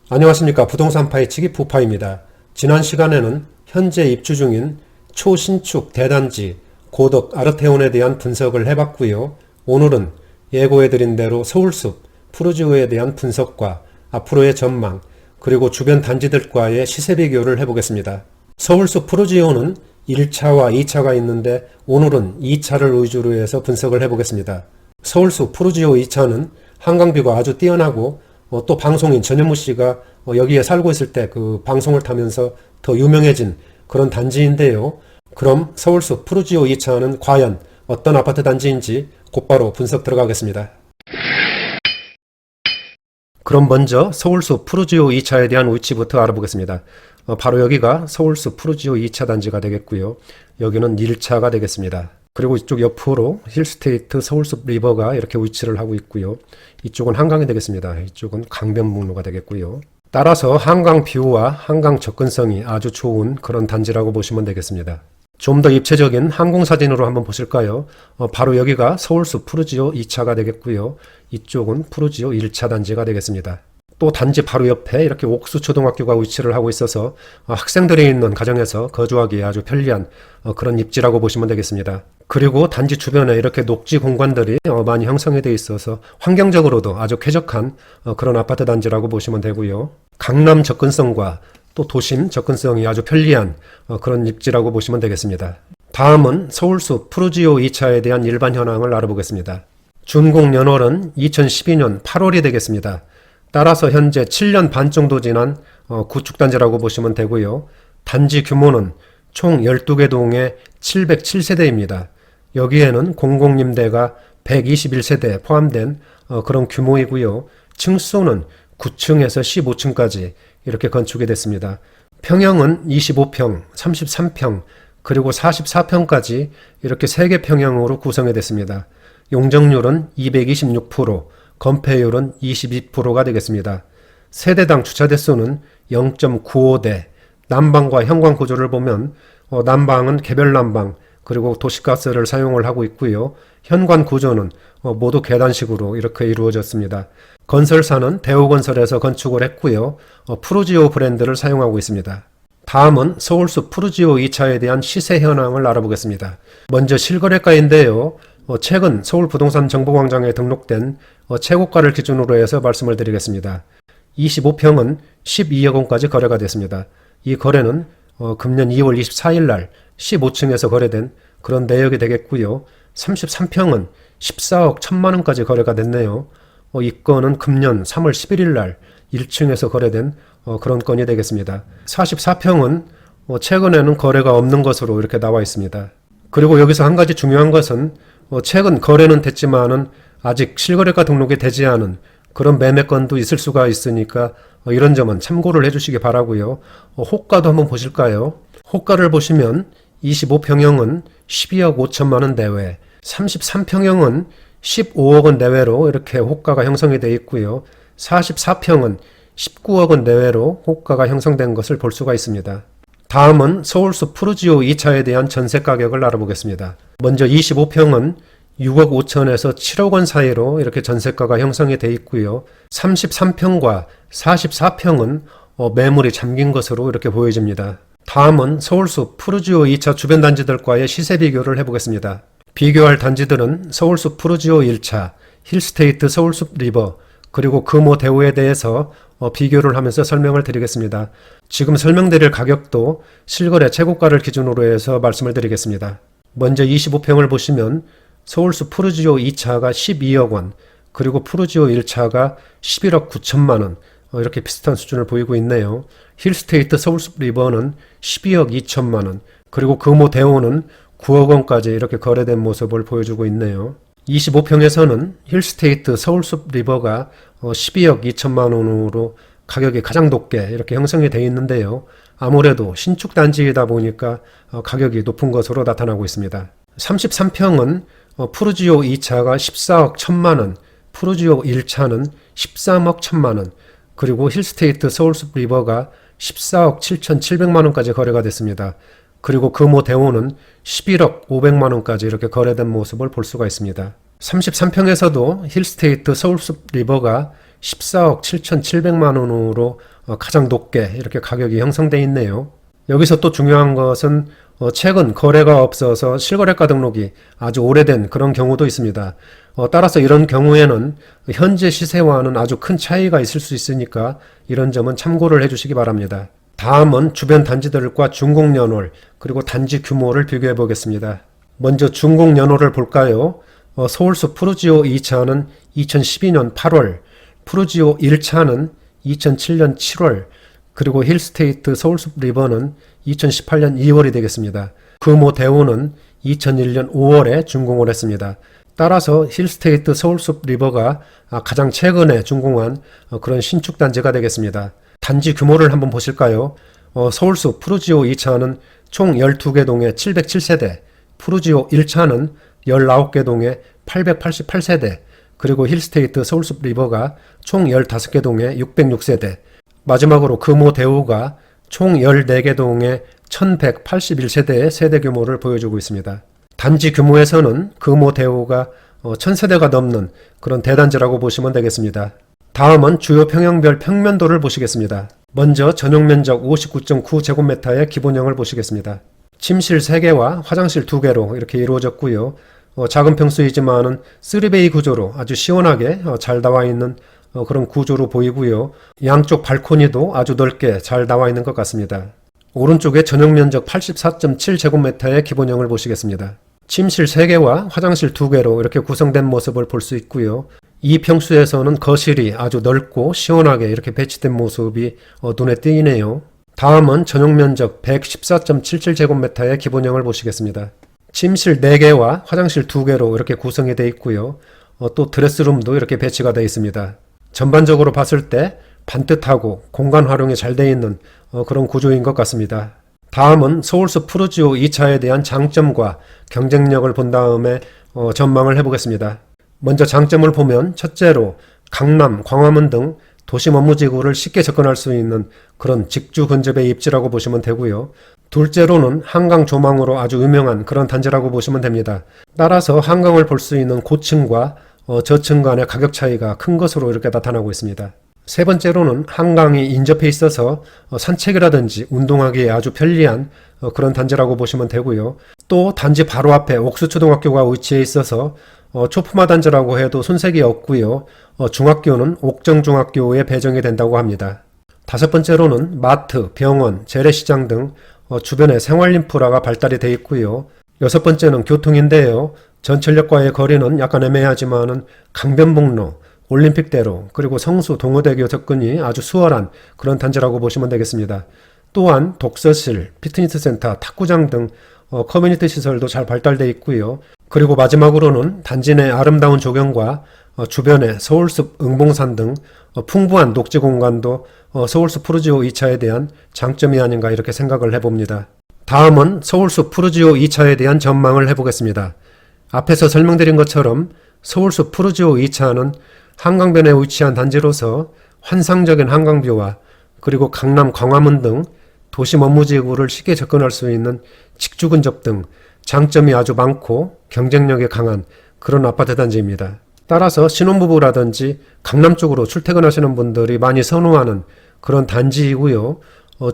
안녕하십니까. 부동산 파이치기 부파입니다. 지난 시간에는 현재 입주 중인 초신축 대단지 고덕 아르테온에 대한 분석을 해봤고요. 오늘은 예고해드린 대로 서울숲 푸르지오에 대한 분석과 앞으로의 전망 그리고 주변 단지들과의 시세 비교를 해보겠습니다. 서울숲 푸르지오는 1차와 2차가 있는데 오늘은 2차를 위주로 해서 분석을 해보겠습니다. 서울숲 푸르지오 2차는 한강뷰가 아주 뛰어나고 또 방송인 전현무 씨가 여기에 살고 있을 때 그 방송을 타면서 더 유명해진 그런 단지인데요. 그럼 서울숲 푸르지오 2차는 과연 어떤 아파트 단지인지 곧바로 분석 들어가겠습니다. 그럼 먼저 서울숲 푸르지오 2차에 대한 위치부터 알아보겠습니다. 바로 여기가 서울숲 푸르지오 2차 단지가 되겠고요. 여기는 1차가 되겠습니다. 그리고 이쪽 옆으로 힐스테이트 서울숲 리버가 이렇게 위치를 하고 있고요. 이쪽은 한강이 되겠습니다. 이쪽은 강변북로가 되겠고요. 따라서 한강 뷰와 한강 접근성이 아주 좋은 그런 단지라고 보시면 되겠습니다. 좀 더 입체적인 항공사진으로 한번 보실까요? 바로 여기가 서울숲 푸르지오 2차가 되겠고요. 이쪽은 푸르지오 1차 단지가 되겠습니다. 또 단지 바로 옆에 이렇게 옥수초등학교가 위치를 하고 있어서 학생들이 있는 가정에서 거주하기에 아주 편리한 그런 입지라고 보시면 되겠습니다. 그리고 단지 주변에 이렇게 녹지 공간들이 많이 형성이 되어 있어서 환경적으로도 아주 쾌적한 그런 아파트 단지라고 보시면 되고요. 강남 접근성과 또 도심 접근성이 아주 편리한 그런 입지라고 보시면 되겠습니다. 다음은 서울숲 푸르지오 2차에 대한 일반 현황을 알아보겠습니다. 준공 연월은 2012년 8월이 되겠습니다. 따라서 현재 7년 반 정도 지난 구축단지라고 보시면 되고요. 단지 규모는 총 12개 동에 707세대입니다. 여기에는 공공임대가 121세대 포함된 그런 규모이고요. 층수는 9층에서 15층까지 이렇게 건축이 됐습니다. 평형은 25평, 33평, 그리고 44평까지 이렇게 3개 평형으로 구성이 됐습니다. 용적률은 226%, 건폐율은 22%가 되겠습니다. 세대당 주차 대수는 0.95대, 난방과 현관 구조를 보면 난방은 개별 난방, 그리고 도시가스를 사용을 하고 있고요. 현관 구조는 모두 계단식으로 이렇게 이루어졌습니다. 건설사는 대우건설에서 건축을 했고요. 푸르지오 브랜드를 사용하고 있습니다. 다음은 서울숲 푸르지오 2차에 대한 시세 현황을 알아보겠습니다. 먼저 실거래가인데요. 최근 서울부동산정보광장에 등록된 최고가를 기준으로 해서 말씀을 드리겠습니다. 25평은 12억 원까지 거래가 됐습니다. 이 거래는 금년 2월 24일 날 15층에서 거래된 그런 내역이 되겠고요. 33평은 14억 1천만 원까지 거래가 됐네요. 이 건은 금년 3월 11일 날 1층에서 거래된 그런 건이 되겠습니다. 44평은 최근에는 거래가 없는 것으로 이렇게 나와 있습니다. 그리고 여기서 한 가지 중요한 것은 최근 거래는 됐지만은 아직 실거래가 등록이 되지 않은 그런 매매건도 있을 수가 있으니까 이런 점은 참고를 해주시기 바라고요. 호가도 한번 보실까요? 호가를 보시면 25평형은 12억 5천만 원 내외, 33평형은 15억 원 내외로 이렇게 호가가 형성이 되어 있고요. 44평은 19억 원 내외로 호가가 형성된 것을 볼 수가 있습니다. 다음은 서울숲 푸르지오 2차에 대한 전세 가격을 알아보겠습니다. 먼저 25평은 6억 5천에서 7억 원 사이로 이렇게 전세가가 형성이 되어 있고요. 33평과 44평은 매물이 잠긴 것으로 이렇게 보여집니다. 다음은 서울숲 푸르지오 2차 주변 단지들과의 시세 비교를 해보겠습니다. 비교할 단지들은 서울숲 푸르지오 1차, 힐스테이트 서울숲 리버, 그리고 금호 대우에 대해서 비교를 하면서 설명을 드리겠습니다. 지금 설명드릴 가격도 실거래 최고가를 기준으로 해서 말씀을 드리겠습니다. 먼저 25평을 보시면 서울숲 푸르지오 2차가 12억 원, 그리고 푸르지오 1차가 11억 9천만 원, 이렇게 비슷한 수준을 보이고 있네요. 힐스테이트 서울숲 리버는 12억 2천만 원, 그리고 금호 대우는 9억 원까지 이렇게 거래된 모습을 보여주고 있네요. 25평에서는 힐스테이트 서울숲 리버가 12억 2천만 원으로 가격이 가장 높게 이렇게 형성이 되어 있는데요. 아무래도 신축 단지이다 보니까 가격이 높은 것으로 나타나고 있습니다. 33평은 푸르지오 2차가 14억 1천만 원, 푸르지오 1차는 13억 1천만 원, 그리고 힐스테이트 서울숲 리버가 14억 7,700만 원까지 거래가 됐습니다. 그리고 금호 대우는 11억 500만 원까지 이렇게 거래된 모습을 볼 수가 있습니다. 33평에서도 힐스테이트 서울숲 리버가 14억 7,700만 원으로 가장 높게 이렇게 가격이 형성돼 있네요. 여기서 또 중요한 것은 최근 거래가 없어서 실거래가 등록이 아주 오래된 그런 경우도 있습니다. 따라서 이런 경우에는 현재 시세와는 아주 큰 차이가 있을 수 있으니까 이런 점은 참고를 해주시기 바랍니다. 다음은 주변 단지들과 준공연월 그리고 단지 규모를 비교해 보겠습니다. 먼저 준공연월을 볼까요? 서울숲 푸르지오 2차는 2012년 8월, 푸르지오 1차는 2007년 7월, 그리고 힐스테이트 서울숲 리버는 2018년 2월이 되겠습니다. 금호 대우는 2001년 5월에 준공을 했습니다. 따라서 힐스테이트 서울숲 리버가 가장 최근에 준공한 그런 신축 단지가 되겠습니다. 단지 규모를 한번 보실까요? 서울숲 푸르지오 2차는 총 12개 동에 707세대, 푸르지오 1차는 19개 동에 888세대, 그리고 힐스테이트 서울숲 리버가 총 15개 동에 606세대, 마지막으로 금호 대우가 총 14개 동에 1181세대의 세대 규모를 보여주고 있습니다. 단지 규모에서는 금호 대우가 1000세대가 넘는 그런 대단지라고 보시면 되겠습니다. 다음은 주요 평형별 평면도를 보시겠습니다. 먼저 전용면적 59.9제곱미터의 기본형을 보시겠습니다. 침실 3개와 화장실 2개로 이렇게 이루어졌고요. 작은 평수이지만은 3베이 구조로 아주 시원하게 잘 나와 있는 그런 구조로 보이고요. 양쪽 발코니도 아주 넓게 잘 나와 있는 것 같습니다. 오른쪽에 전용면적 84.7제곱미터의 기본형을 보시겠습니다. 침실 3개와 화장실 2개로 이렇게 구성된 모습을 볼 수 있고요. 이 평수에서는 거실이 아주 넓고 시원하게 이렇게 배치된 모습이 눈에 띄네요. 다음은 전용면적 114.77제곱미터의 기본형을 보시겠습니다. 침실 4개와 화장실 2개로 이렇게 구성이 되어 있고요. 또 드레스룸도 이렇게 배치가 되어 있습니다. 전반적으로 봤을 때 반듯하고 공간 활용이 잘 되어 있는 그런 구조인 것 같습니다. 다음은 서울숲 푸르지오 2차에 대한 장점과 경쟁력을 본 다음에 전망을 해보겠습니다. 먼저 장점을 보면 첫째로 강남, 광화문 등 도심 업무지구를 쉽게 접근할 수 있는 그런 직주 근접의 입지라고 보시면 되고요. 둘째로는 한강 조망으로 아주 유명한 그런 단지라고 보시면 됩니다. 따라서 한강을 볼 수 있는 고층과 저층 간의 가격 차이가 큰 것으로 이렇게 나타나고 있습니다. 세 번째로는 한강이 인접해 있어서 산책이라든지 운동하기에 아주 편리한 그런 단지라고 보시면 되고요. 또 단지 바로 앞에 옥수초등학교가 위치해 있어서 초품화 단지라고 해도 손색이 없고요. 중학교는 옥정중학교에 배정이 된다고 합니다. 다섯 번째로는 마트, 병원, 재래시장 등 주변에 생활인프라가 발달이 되어 있고요. 여섯 번째는 교통인데요. 전철역과의 거리는 약간 애매하지만은 강변북로, 올림픽대로, 그리고 성수 동호대교 접근이 아주 수월한 그런 단지라고 보시면 되겠습니다. 또한 독서실, 피트니스센터, 탁구장 등 커뮤니티 시설도 잘 발달되어 있고요. 그리고 마지막으로는 단지 내 아름다운 조경과 주변에 서울숲 응봉산 등 풍부한 녹지 공간도 서울숲 푸르지오 2차에 대한 장점이 아닌가 이렇게 생각을 해봅니다. 다음은 서울숲 푸르지오 2차에 대한 전망을 해보겠습니다. 앞에서 설명드린 것처럼 서울숲 푸르지오 2차는 한강변에 위치한 단지로서 환상적인 한강뷰와 그리고 강남, 광화문 등 도심 업무지구를 쉽게 접근할 수 있는 직주 근접 등 장점이 아주 많고 경쟁력이 강한 그런 아파트 단지입니다. 따라서 신혼부부라든지 강남 쪽으로 출퇴근하시는 분들이 많이 선호하는 그런 단지이고요.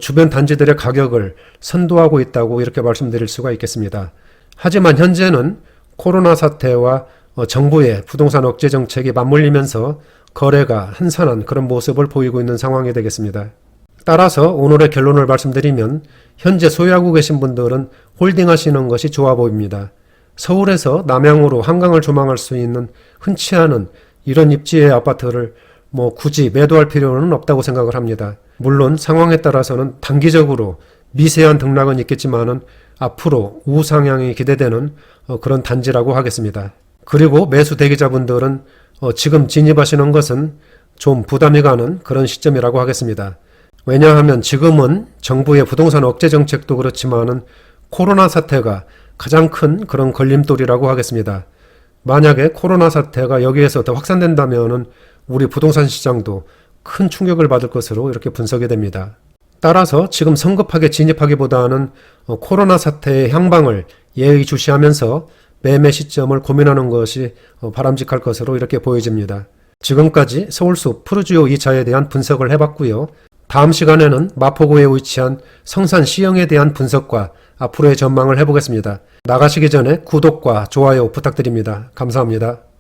주변 단지들의 가격을 선도하고 있다고 이렇게 말씀드릴 수가 있겠습니다. 하지만 현재는 코로나 사태와 정부의 부동산 억제 정책이 맞물리면서 거래가 한산한 그런 모습을 보이고 있는 상황이 되겠습니다. 따라서 오늘의 결론을 말씀드리면 현재 소유하고 계신 분들은 홀딩하시는 것이 좋아 보입니다. 서울에서 남향으로 한강을 조망할 수 있는 흔치 않은 이런 입지의 아파트를 굳이 매도할 필요는 없다고 생각을 합니다. 물론 상황에 따라서는 단기적으로 미세한 등락은 있겠지만은 앞으로 우상향이 기대되는 그런 단지라고 하겠습니다. 그리고 매수 대기자분들은 지금 진입하시는 것은 좀 부담이 가는 그런 시점이라고 하겠습니다. 왜냐하면 지금은 정부의 부동산 억제 정책도 그렇지만은 코로나 사태가 가장 큰 그런 걸림돌이라고 하겠습니다. 만약에 코로나 사태가 여기에서 더 확산된다면은 우리 부동산 시장도 큰 충격을 받을 것으로 이렇게 분석이 됩니다. 따라서 지금 성급하게 진입하기보다는 코로나 사태의 향방을 예의주시하면서 매매 시점을 고민하는 것이 바람직할 것으로 이렇게 보여집니다. 지금까지 서울숲 푸르지오 2차에 대한 분석을 해봤고요. 다음 시간에는 마포구에 위치한 성산 시형에 대한 분석과 앞으로의 전망을 해보겠습니다. 나가시기 전에 구독과 좋아요 부탁드립니다. 감사합니다.